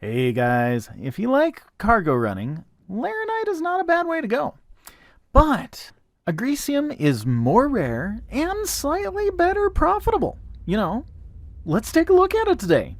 Hey guys, if you like cargo running, Laranite is not a bad way to go. But Agricium is more rare and slightly better profitable. Let's take a look at it today.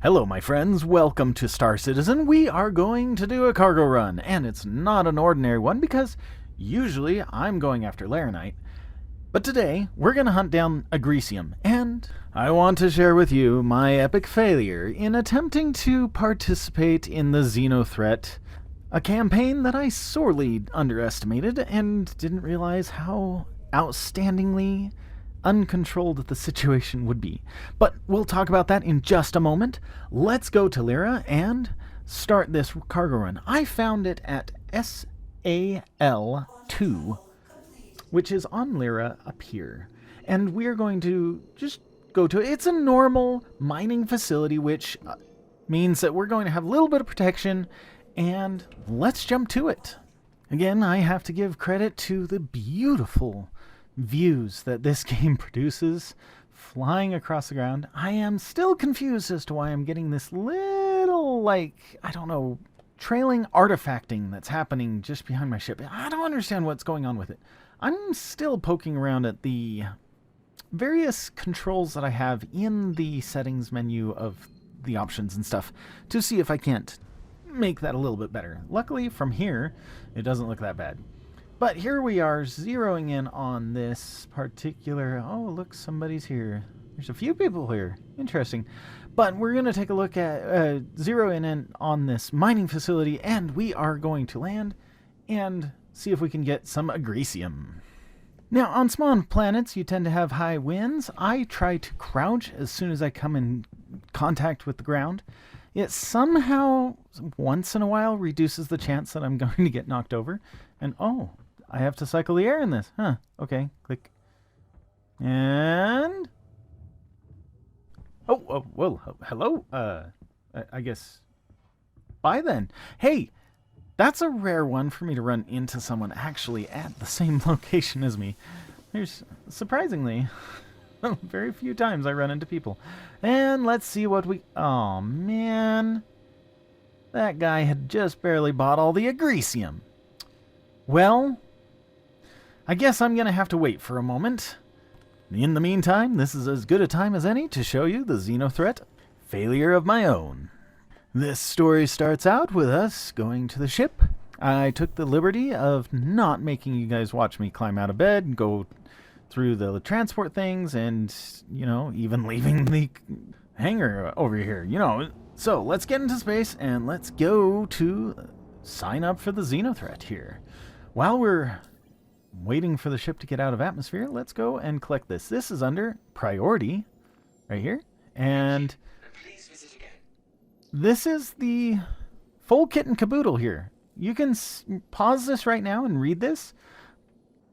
Hello, my friends. Welcome to Star Citizen. We are going to do a cargo run, and it's not an ordinary one because usually I'm going after Laranite. But today, we're going to hunt down Agricium, and I want to share with you my epic failure in attempting to participate in the XenoThreat, a campaign that I sorely underestimated and didn't realize how outstandingly uncontrolled the situation would be. But we'll talk about that in just a moment. Let's go to Lyra and start this cargo run. I found it at SAL2, which is on Lyra up here. And we're going to just go to it. It's a normal mining facility, which means that we're going to have a little bit of protection, and let's jump to it. Again, I have to give credit to the beautiful views that this game produces flying across the ground. I am still confused as to why I'm getting this little, trailing artifacting that's happening just behind my ship. I don't understand what's going on with it. I'm still poking around at the various controls that I have in the settings menu of the options and stuff to see if I can't make that a little bit better. Luckily, from here, it doesn't look that bad. But here we are zeroing in on this particular... Oh, look, somebody's here. There's a few people here. Interesting. But we're going to take a look at zero in on this mining facility, and we are going to land and see if we can get some Agricium. Now, on small planets, you tend to have high winds. I try to crouch as soon as I come in contact with the ground. It somehow, once in a while, reduces the chance that I'm going to get knocked over. And, oh, I have to cycle the air in this. Huh, okay, click. And... Oh, well, hello? I guess... Bye then. Hey! That's a rare one for me to run into someone actually at the same location as me. There's, surprisingly, very few times I run into people. And let's see what we... Oh, man. That guy had just barely bought all the Agricium. Well, I guess I'm going to have to wait for a moment. In the meantime, this is as good a time as any to show you the XenoThreat failure of my own. This story starts out with us going to the ship. I took the liberty of not making you guys watch me climb out of bed and go through the transport things and, even leaving the hangar over here, So let's get into space and let's go to sign up for the XenoThreat here. While we're waiting for the ship to get out of atmosphere, let's go and collect this. This is under priority right here. And this is the full kit and caboodle here. You can pause this right now and read this,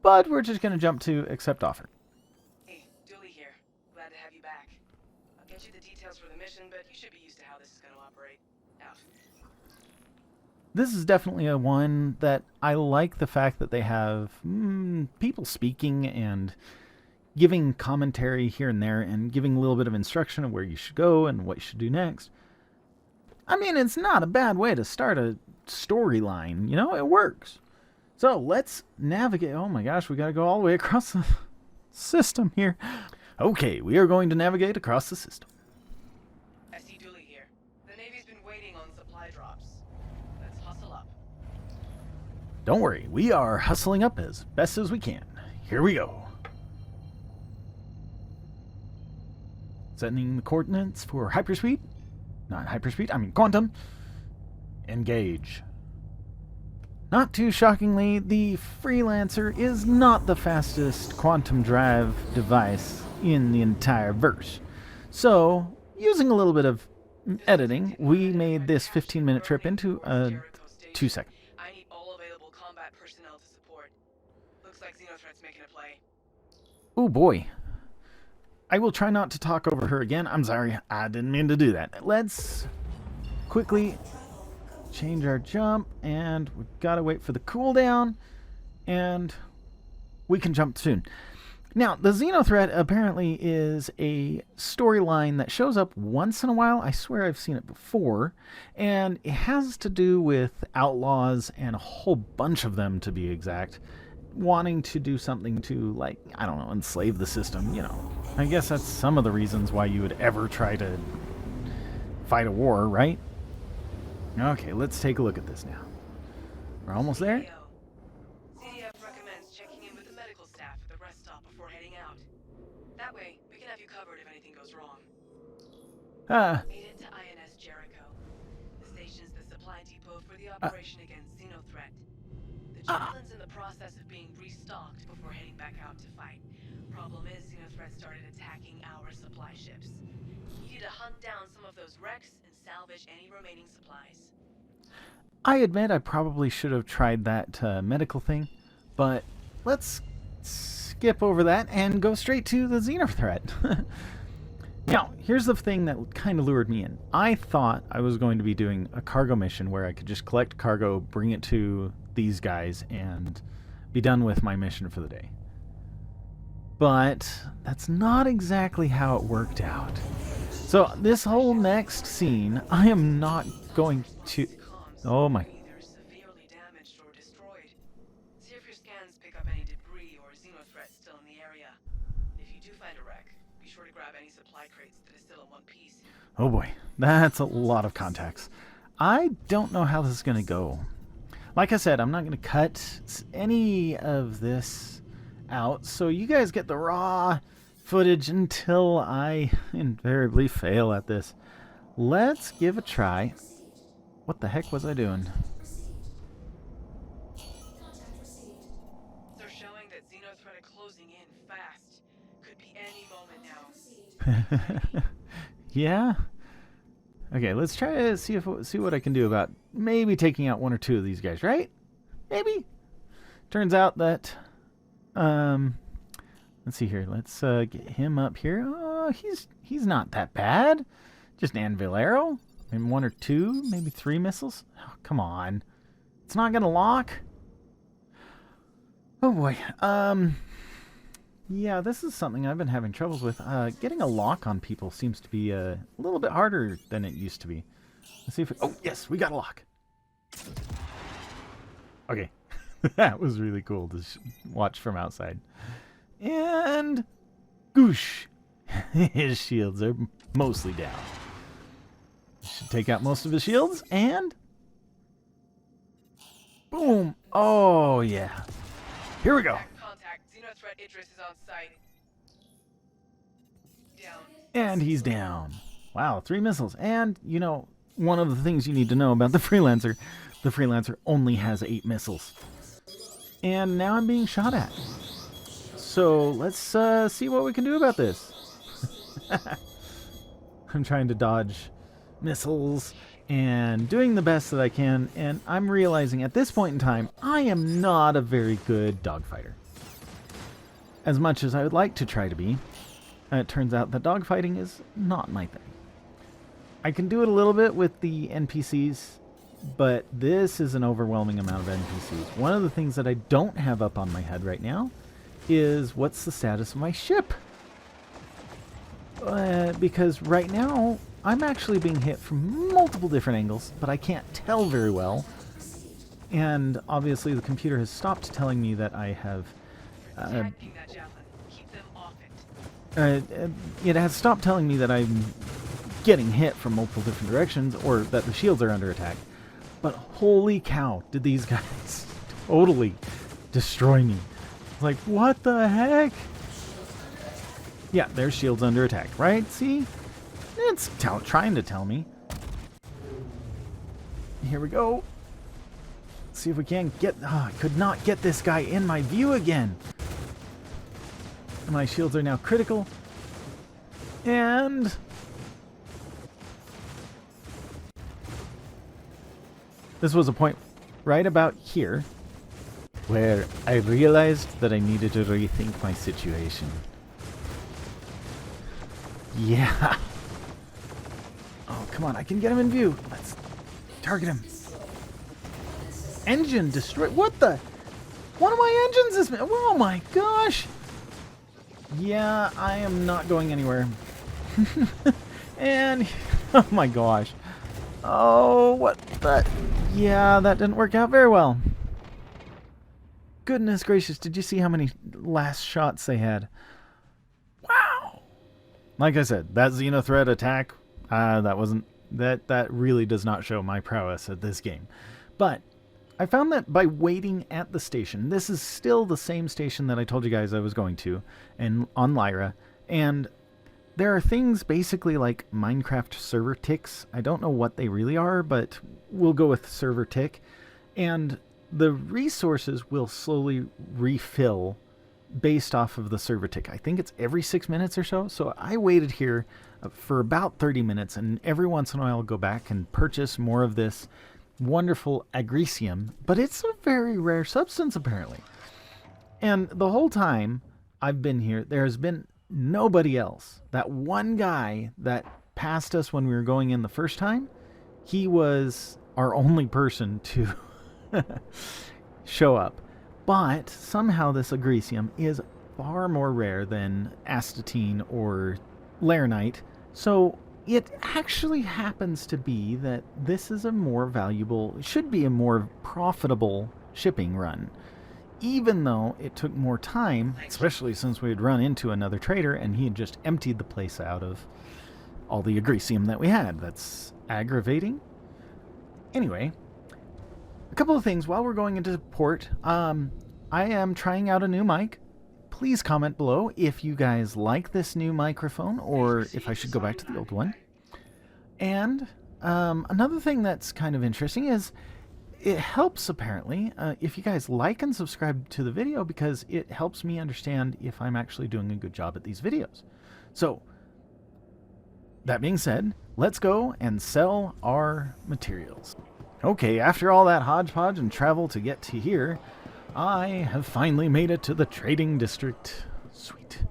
but we're just going to jump to accept offer. Hey, Dooley here. Glad to have you back. I'll get you the details for the mission, but you should be used to how this is going to operate. Out. This is definitely a one that I like the fact that they have people speaking and giving commentary here and there and giving a little bit of instruction of where you should go and what you should do next. I mean, it's not a bad way to start a storyline. It works. So let's navigate. Oh my gosh, we got to go all the way across the system here. Okay, we are going to navigate across the system. I see Dooley here. The Navy's been waiting on supply drops. Let's hustle up. Don't worry, we are hustling up as best as we can. Here we go. Setting the coordinates for hyperspeed. Not hyperspeed, I mean quantum. Engage. Not too shockingly, the Freelancer is not the fastest quantum drive device in the entire verse. So, using a little bit of editing, we made this 15-minute trip into a 2-second. I need all available combat personnel to support. Looks like XenoThreat's making a play. Oh boy. I will try not to talk over her again. I'm sorry, I didn't mean to do that. Let's quickly change our jump, and we've got to wait for the cooldown, and we can jump soon. Now, the XenoThreat apparently is a storyline that shows up once in a while. I swear I've seen it before. And it has to do with outlaws, and a whole bunch of them, to be exact, wanting to do something to, like, I don't know, enslave the system, you know. I guess that's some of the reasons why you would ever try to fight a war, right? Okay, let's take a look at this now. We're almost there. CDF recommends checking in with the medical staff at the rest stop before heading out. That way, we can have you covered if anything goes wrong. Made it to INS Jericho. The station's the supply depot for the operation against XenoThreat. The javelin's in the process of being restocked before heading back out to fight. Problem is, XenoThreat started attacking our supply ships. You need to hunt down some of those wrecks and salvage any remaining supplies. I admit I probably should have tried that medical thing, but let's skip over that and go straight to the XenoThreat. Now, here's the thing that kind of lured me in. I thought I was going to be doing a cargo mission where I could just collect cargo, bring it to these guys, and be done with my mission for the day. But that's not exactly how it worked out. So this whole next scene, I am not going to... Oh my... Either severely damaged or destroyed. See if your scans pick up any debris or XenoThreat still in the area. If you do find a wreck, be sure to grab any supply crates that is still in one piece. Oh boy, that's a lot of contacts. I don't know how this is going to go. Like I said, I'm not going to cut any of this out, so you guys get the raw footage until I invariably fail at this. Let's give a try. What the heck was I doing? They're showing that XenoThreat are closing in fast. Could be any moment now. Yeah? Okay, let's try to see what I can do about maybe taking out one or two of these guys, right? Maybe? Turns out that... let's see here. Let's get him up here. Oh, he's not that bad. Just an anvil arrow. Maybe one or two, maybe 3 missiles. Oh, come on. It's not going to lock? Oh boy. Yeah, this is something I've been having troubles with. Getting a lock on people seems to be a little bit harder than it used to be. Let's see if... Oh, yes, we got a lock. Okay. That was really cool to watch from outside. And... Goosh. His shields are mostly down. Should take out most of his shields, and... Boom! Oh, yeah. Here we go. Contact. XenoThreat Idris is on site. Down. And he's down. Wow, 3 missiles. And, you know, one of the things you need to know about the Freelancer only has 8 missiles. And now I'm being shot at. So let's see what we can do about this. I'm trying to dodge missiles and doing the best that I can, and I'm realizing at this point in time I am not a very good dogfighter. As much as I would like to try to be, it turns out that dogfighting is not my thing. I can do it a little bit with the NPCs, but this is an overwhelming amount of NPCs. One of the things that I don't have up on my head right now is what's the status of my ship? Because right now I'm actually being hit from multiple different angles, but I can't tell very well. And obviously the computer has stopped telling me that I have... Tagging that javelin. Keep them off it. It has stopped telling me that I'm getting hit from multiple different directions, or that the shields are under attack. But holy cow, did these guys totally destroy me. Like, what the heck? Yeah, their shield's under attack, right? See? It's trying to tell me. Here we go. See if we can get... Oh, I could not get this guy in my view again. My shields are now critical. And... this was a point right about here where I realized that I needed to rethink my situation. Yeah. Oh, come on. I can get him in view. Let's target him. Engine destroyed. What the? One of my engines is... Oh my gosh. Yeah, I am not going anywhere. And, oh my gosh. Oh, what the... Yeah, that didn't work out very well. Goodness gracious, did you see how many last shots they had? Wow! Like I said, that XenoThreat attack, that really does not show my prowess at this game. But I found that by waiting at the station, this is still the same station that I told you guys I was going to, and on Lyra, and there are things basically like Minecraft server ticks. I don't know what they really are, but we'll go with server tick. And the resources will slowly refill based off of the server tick. I think it's every 6 minutes or so. So I waited here for about 30 minutes, and every once in a while I'll go back and purchase more of this wonderful Agricium. But it's a very rare substance, apparently. And the whole time I've been here, there's been nobody else. That one guy that passed us when we were going in the first time, he was our only person to show up. But somehow this Agricium is far more rare than astatine or laranite. So it actually happens to be that this is a more valuable, should be a more profitable shipping run. Even though it took more time, especially since we had run into another trader and he had just emptied the place out of all the Agricium that we had. That's aggravating. Anyway, a couple of things while we're going into port. I am trying out a new mic. Please comment below if you guys like this new microphone or if I should go back to the old one. And another thing that's kind of interesting is it helps, apparently, if you guys like and subscribe to the video, because it helps me understand if I'm actually doing a good job at these videos. So, that being said, let's go and sell our materials. Okay, after all that hodgepodge and travel to get to here, I have finally made it to the trading district. Sweet.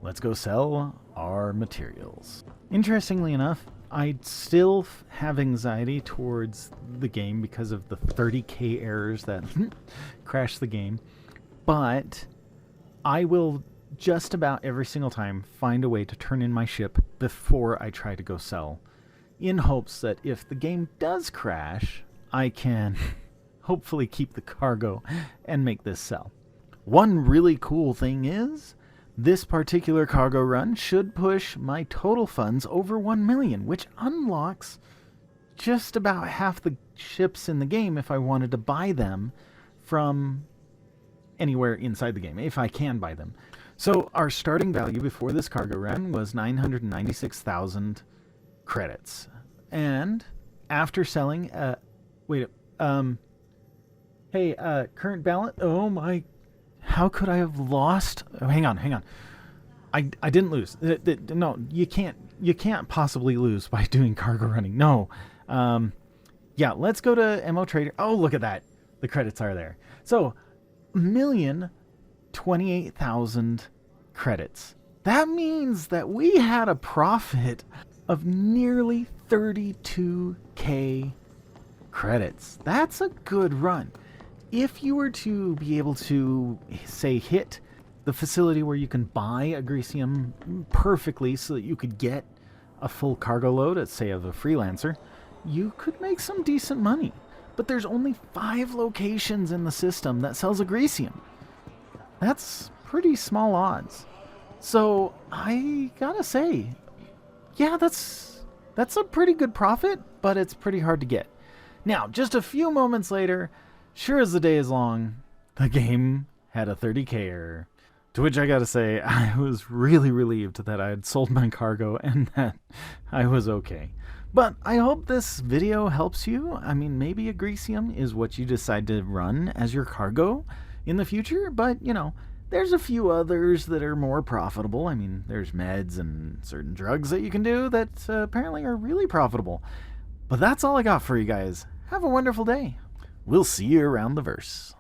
Let's go sell our materials. Interestingly enough, I still have anxiety towards the game because of the 30k errors that crash the game, but I will just about every single time find a way to turn in my ship before I try to go sell, in hopes that if the game does crash, I can hopefully keep the cargo and make this sell. One really cool thing is, this particular cargo run should push my total funds over 1 million, which unlocks just about half the ships in the game if I wanted to buy them from anywhere inside the game, if I can buy them. So our starting value before this cargo run was 996,000 credits. And after selling, current balance, oh my, how could I have lost? Oh, hang on. I didn't lose. No, you can't possibly lose by doing cargo running. No. Yeah, let's go to MO Trader. Oh, look at that. The credits are there. So, 1,028,000 credits. That means that we had a profit of nearly 32k credits. That's a good run. If you were to be able to, say, hit the facility where you can buy Agricium perfectly so that you could get a full cargo load, at, say, of a freelancer, you could make some decent money. But there's only 5 locations in the system that sells Agricium. That's pretty small odds. So I gotta say, yeah, that's a pretty good profit, but it's pretty hard to get. Now, just a few moments later, sure as the day is long, the game had a 30k error. To which I gotta say, I was really relieved that I had sold my cargo and that I was okay. But I hope this video helps you. I mean, maybe Agricium is what you decide to run as your cargo in the future, but, you know, there's a few others that are more profitable. I mean, there's meds and certain drugs that you can do that apparently are really profitable. But that's all I got for you guys. Have a wonderful day. We'll see you around the verse.